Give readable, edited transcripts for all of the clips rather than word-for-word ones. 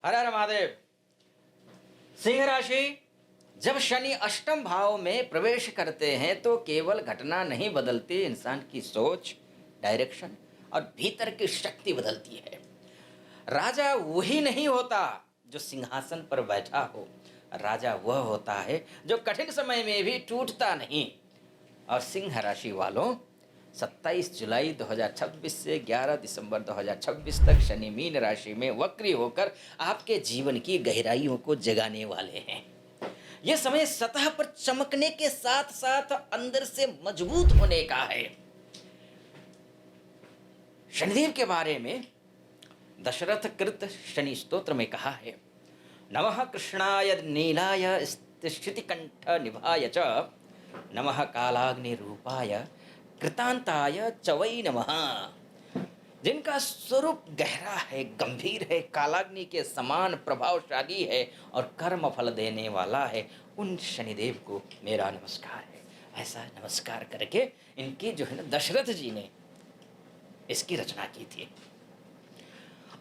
हर हर महादेव। सिंह राशि, जब शनि अष्टम भाव में प्रवेश करते हैं तो केवल घटना नहीं बदलती, इंसान की सोच, डायरेक्शन और भीतर की शक्ति बदलती है। राजा वही नहीं होता जो सिंहासन पर बैठा हो, राजा वह होता है जो कठिन समय में भी टूटता नहीं। और सिंह राशि वालों, 27 जुलाई 2026 से 11 दिसंबर 2026 तक शनि मीन राशि में वक्री होकर आपके जीवन की गहराइयों को जगाने वाले हैं। यह समय सतह पर चमकने के साथ साथ अंदर से मजबूत होने का है। शनिदेव के बारे में दशरथ कृत शनि स्तोत्र में कहा है, नमः कृष्णाय नीलाय स्थितिकंठ निभाय च, नमः कालाग्नि रूपाय कृतांताय च वै नमः। जिनका स्वरूप गहरा है, गंभीर है, कालाग्नि के समान प्रभावशाली है और कर्म फल देने वाला है, उन शनिदेव को मेरा नमस्कार है। ऐसा नमस्कार करके इनकी जो है ना दशरथ जी ने इसकी रचना की थी।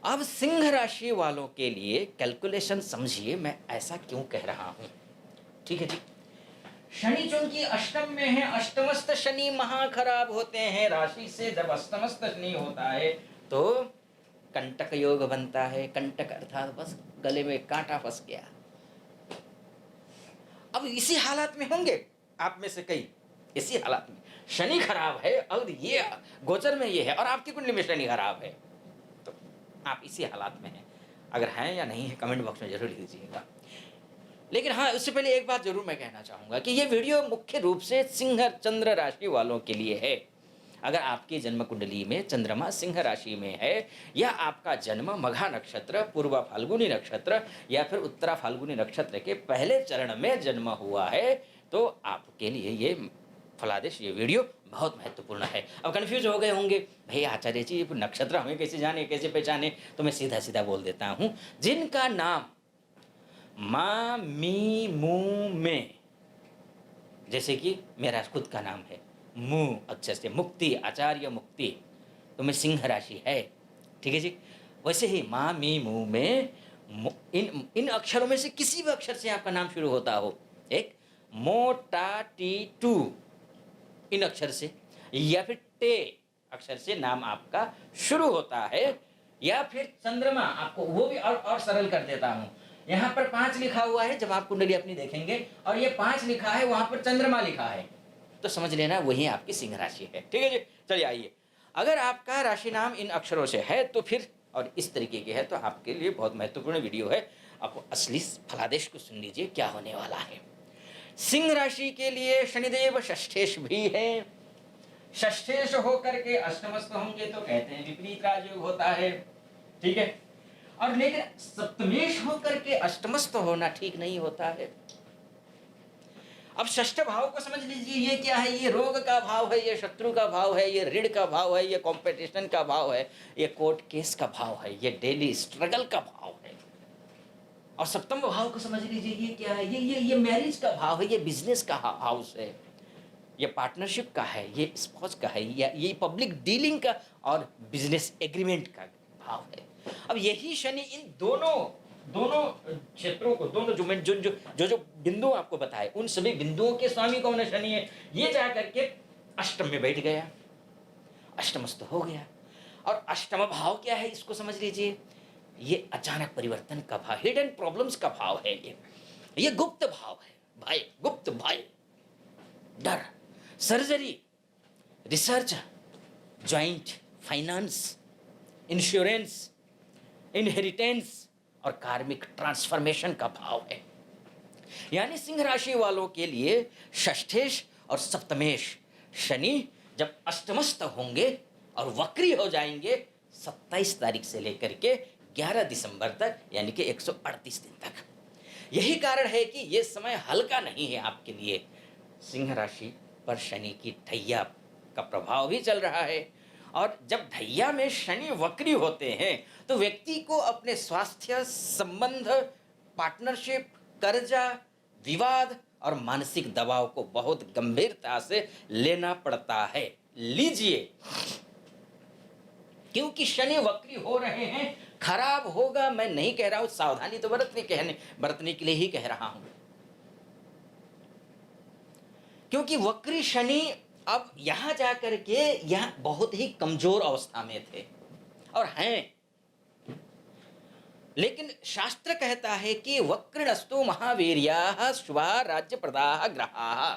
अब सिंह राशि वालों के लिए कैलकुलेशन समझिए, मैं ऐसा क्यों कह रहा हूं। ठीक है जी। शनि चूंकि अष्टम में है, अष्टमस्थ शनि महा खराब होते हैं। राशि से जब अष्टमस्थ शनि होता है तो कंटक योग बनता है। कंटक अर्थात बस गले में कांटा फंस गया। अब इसी हालात में होंगे आप में से कई, इसी हालात में शनि खराब है और ये गोचर में ये है और आपकी कुंडली में शनि खराब है, तो आप इसी हालात में हैं। अगर हैं या नहीं है कमेंट बॉक्स में जरूर लिख दीजिएगा। लेकिन हाँ, उससे पहले एक बात जरूर मैं कहना चाहूँगा कि ये वीडियो मुख्य रूप से सिंह चंद्र राशि वालों के लिए है। अगर आपकी जन्म कुंडली में चंद्रमा सिंह राशि में है या आपका जन्म मघा नक्षत्र, पूर्वा फाल्गुनी नक्षत्र या फिर उत्तरा फाल्गुनी नक्षत्र के पहले चरण में जन्म हुआ है, तो आपके लिए ये फलादेश, ये वीडियो बहुत महत्वपूर्ण है। अब कन्फ्यूज हो गए होंगे, भाई आचार्य जी नक्षत्र हमें कैसे जाने, कैसे पहचाने, तो मैं सीधा सीधा बोल देता हूँ। जिनका नाम मा मी मू में, जैसे कि मेरा खुद का नाम है मु अक्षर से मुक्ति, आचार्य मुक्ति, तो मैं सिंह राशि है। ठीक है जी। वैसे ही मा मी मू में इन अक्षरों में से किसी भी अक्षर से आपका नाम शुरू होता हो, एक मो टा टी टू इन अक्षर से, या फिर टे अक्षर से नाम आपका शुरू होता है, या फिर चंद्रमा, आपको वो भी और सरल कर देता हूं। यहाँ पर 5 लिखा हुआ है, जब आप कुंडली अपनी देखेंगे और ये 5 लिखा है, वहां पर चंद्रमा लिखा है, तो समझ लेना वही आपकी सिंह राशि है। ठीक है जी। चलिए आइए, अगर आपका राशि नाम इन अक्षरों से है तो फिर और इस तरीके के है तो आपके लिए बहुत महत्वपूर्ण वीडियो है। आप असली फलादेश को सुन लीजिए क्या होने वाला है। सिंह राशि के लिए शनिदेव षष्ठेश भी है। षष्ठेश होकर के अष्टमस्थ होंगे तो कहते हैं विपरीत राजयोग होता है। ठीक है। और लेकिन सप्तमेश होकर के अष्टमस्थ होना ठीक नहीं होता है। अब षष्ठ भाव को समझ लीजिए, ये क्या है? ये रोग का भाव है, ये शत्रु का भाव है, ये ऋण का भाव है, ये कंपटीशन का भाव है, ये कोर्ट केस का भाव है, ये डेली स्ट्रगल का भाव है। और सप्तम भाव को समझ लीजिए, ये क्या है? ये मैरिज का भाव है, ये बिजनेस का हाउस है, ये पार्टनरशिप का है, ये स्पॉज का है, ये पब्लिक डीलिंग का और बिजनेस एग्रीमेंट का भाव है। अब यही शनि इन दोनों क्षेत्रों को, दोनों जो बिंदु आपको बताए, उन सभी बिंदुओं के स्वामी कौन है? शनि है। ये जा करके अष्टम में बैठ गया, अष्टमस्थ हो गया। और अष्टम भाव क्या है इसको समझ लीजिए, ये अचानक परिवर्तन का भाव, हिडन प्रॉब्लम्स का भाव है। ये गुप्त भाव है भाई, गुप्त भय, डर, surgery, research, joint, finance, insurance, inheritance और कार्मिक ट्रांसफॉर्मेशन का भाव है। यानी सिंह राशि वालों के लिए षष्ठेश और सप्तमेश शनि जब अष्टमस्थ होंगे और वक्री हो जाएंगे 27 तारीख से लेकर के 11 दिसंबर तक, यानी कि 138 दिन तक। यही कारण है कि यह समय हल्का नहीं है आपके लिए। सिंह राशि पर शनि की ढैया का प्रभाव भी चल रहा है, और जब ढैया में शनि वक्री होते हैं तो व्यक्ति को अपने स्वास्थ्य, संबंध, पार्टनरशिप, कर्जा, विवाद और मानसिक दबाव को बहुत गंभीरता से लेना पड़ता है। लीजिए, क्योंकि शनि वक्री हो रहे हैं खराब होगा मैं नहीं कह रहा हूं, सावधानी तो बरतने के लिए ही कह रहा हूं, क्योंकि वक्री शनि अब यहां जाकर के यह बहुत ही कमजोर अवस्था में थे और हैं, लेकिन शास्त्र कहता है कि वक्रणस्तु महावीर्याः शुभा राज्य प्रदाः ग्रहाः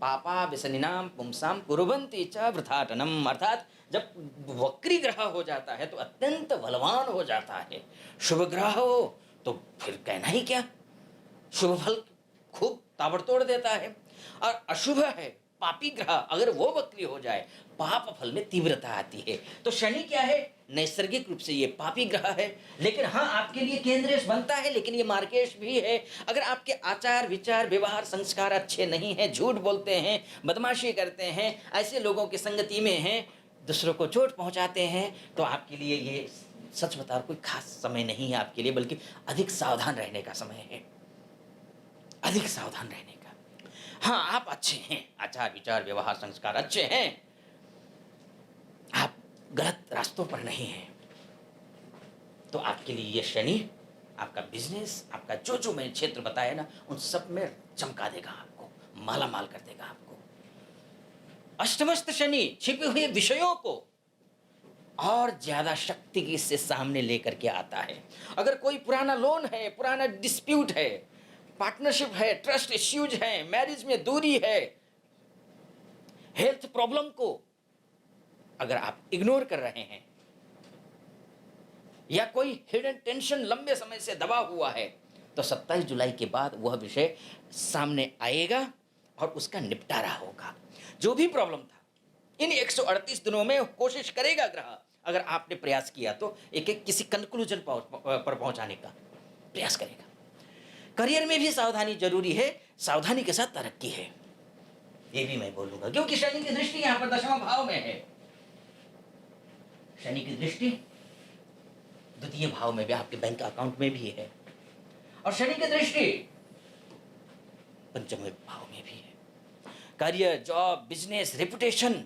पापा विसनिनाम पुंसाम कुर्वन्ति च वृथाटनम, अर्थात जब वक्री ग्रह हो जाता है तो अत्यंत बलवान हो जाता है। शुभ ग्रह हो तो फिर कहना ही क्या, शुभ फल खूब ताबड़तोड़ देता है, और अशुभ है पापी ग्रह अगर वो वक्री हो जाए पाप फल में तीव्रता आती है। तो शनि क्या है, नैसर्गिक रूप से ये पापी ग्रह है, लेकिन हाँ आपके लिए केंद्रेश बनता है, लेकिन ये मार्केश भी है। अगर आपके आचार विचार व्यवहार संस्कार अच्छे नहीं हैं, झूठ बोलते हैं, बदमाशी करते हैं, ऐसे लोगों की संगति में हैं, दूसरों को चोट पहुंचाते हैं, तो आपके लिए ये सच बता कोई खास समय नहीं है आपके लिए, बल्कि अधिक सावधान रहने का समय है, अधिक सावधान रहने का। हाँ आप अच्छे हैं, आचार विचार व्यवहार संस्कार अच्छे हैं, आप गलत रास्तों पर नहीं हैं, तो आपके लिए ये शनि आपका बिजनेस, आपका जो जो मैंने क्षेत्र बताया ना, उन सब में चमका देगा, आपको माला माल कर देगा आपको। अष्टमस्त शनि छिपे हुए विषयों को और ज्यादा शक्ति से सामने लेकर के आता है। अगर कोई पुराना लोन है, पुराना डिस्प्यूट है, पार्टनरशिप है, ट्रस्ट इश्यूज है, मैरिज में दूरी है, हेल्थ प्रॉब्लम को अगर आप इग्नोर कर रहे हैं, या कोई हिडन टेंशन लंबे समय से दबा हुआ है, तो 27 जुलाई के बाद वह विषय सामने आएगा और उसका निपटारा होगा। जो भी प्रॉब्लम था इन 138 दिनों में कोशिश करेगा ग्रह, अगर आपने प्रयास किया तो एक एक किसी कंक्लूजन पर पहुंचाने का प्रयास करेगा। करियर में भी सावधानी जरूरी है, सावधानी के साथ तरक्की है, ये भी मैं बोलूंगा, क्योंकि शनि की दृष्टि यहां पर 10वां भाव में है। शनि की दृष्टि द्वितीय भाव में भी, आपके बैंक अकाउंट में भी है, और शनि की दृष्टि पंचम भाव में भी है। करियर, जॉब, बिजनेस, रेपुटेशन,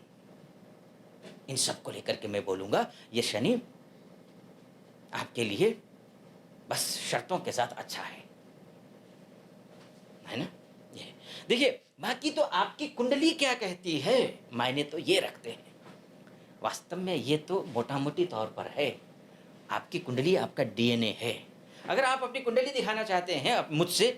इन सब को लेकर के मैं बोलूंगा ये शनि आपके लिए बस शर्तों के साथ अच्छा है ना। ये देखिए, बाकी तो आपकी कुंडली क्या कहती है मायने तो ये रखते हैं, वास्तव में ये तो मोटा मोटी तौर पर है, आपकी कुंडली आपका डीएनए है। अगर आप अपनी कुंडली दिखाना चाहते हैं आप मुझसे,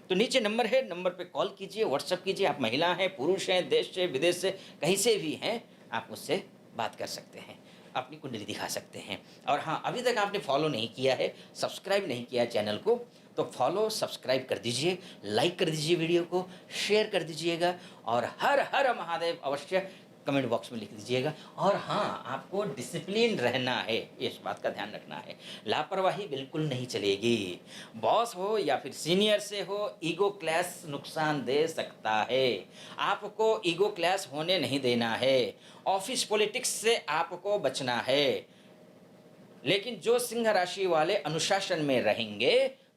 तो नीचे नंबर है, नंबर पे कॉल कीजिए, व्हाट्सएप कीजिए। आप महिला हैं, पुरुष हैं, देश से विदेश से कहीं से भी हैं, आप मुझसे बात कर सकते हैं, अपनी कुंडली दिखा सकते हैं। और हाँ, अभी तक आपने फॉलो नहीं किया है, सब्सक्राइब नहीं किया चैनल को, तो फॉलो सब्सक्राइब कर दीजिए, लाइक कर दीजिए, वीडियो को शेयर कर दीजिएगा, और हर हर महादेव अवश्य कमेंट बॉक्स में लिख दीजिएगा। और हाँ, आपको डिसिप्लिन रहना है, इस बात का ध्यान रखना है, लापरवाही बिल्कुल नहीं चलेगी। बॉस हो या फिर सीनियर से हो, ईगो क्लैश नुकसान दे सकता है, आपको ईगो क्लैश होने नहीं देना है। ऑफिस पॉलिटिक्स से आपको बचना है, लेकिन जो सिंह राशि वाले अनुशासन में रहेंगे,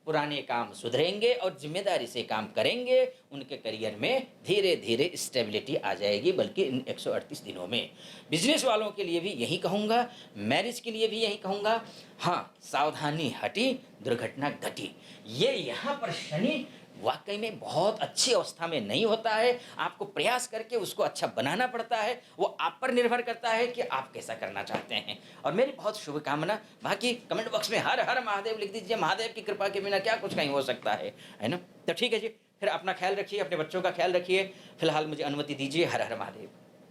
पुराने काम सुधरेंगे और जिम्मेदारी से काम करेंगे, उनके करियर में धीरे धीरे स्टेबिलिटी आ जाएगी, बल्कि इन 138 दिनों में। बिजनेस वालों के लिए भी यही कहूँगा, मैरिज के लिए भी यही कहूँगा, हाँ सावधानी हटी दुर्घटना घटी। ये यहाँ पर शनि वाकई में बहुत अच्छी अवस्था में नहीं होता है, आपको प्रयास करके उसको अच्छा बनाना पड़ता है, वो आप पर निर्भर करता है कि आप कैसा करना चाहते हैं। और मेरी बहुत शुभकामना, बाकी कमेंट बॉक्स में हर हर महादेव लिख दीजिए, महादेव की कृपा के बिना क्या कुछ नहीं हो सकता है ना। तो ठीक है जी, फिर अपना ख्याल रखिए, अपने बच्चों का ख्याल रखिए, फिलहाल मुझे अनुमति दीजिए, हर हर महादेव।